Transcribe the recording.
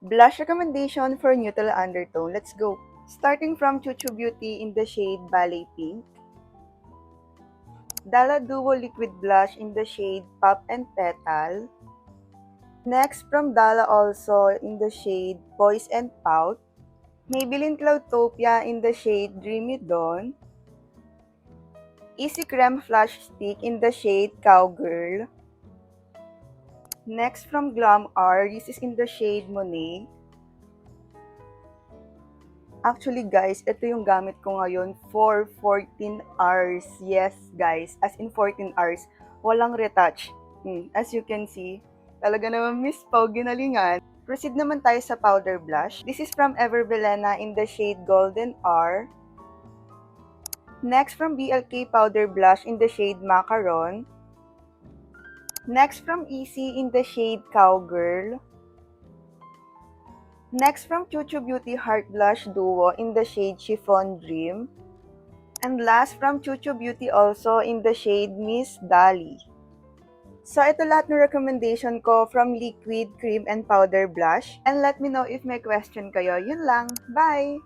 Blush recommendation for neutral undertone. Let's go. Starting from Chuchu Beauty in the shade Ballet Pink. Dalla Duo Liquid Blush in the shade Pop and Petal. Next from Dalla also in the shade Poise and Pout. Maybelline Cloudtopia in the shade Dreamy Dawn. Easy Creme Flash Stick in the shade Cowgirl. Next from Glam R, this is in the shade Monet. Actually guys, ito yung gamit ko ngayon for 14 hours. Yes guys, as in 14 hours. Walang retouch. As you can see, talaga naman Miss Pau ginalingan. Proceed naman tayo sa powder blush. This is from Everbelena in the shade Golden R. Next from BLK powder blush in the shade Macaron. Next from Easy in the shade Cowgirl. Next from Chuchu Beauty Heart Blush Duo in the shade Chiffon Dream. And last from Chuchu Beauty also in the shade Miss Dali. So ito lahat ng recommendation ko from liquid, cream, and powder blush. And let me know if may question kayo. Yun lang. Bye!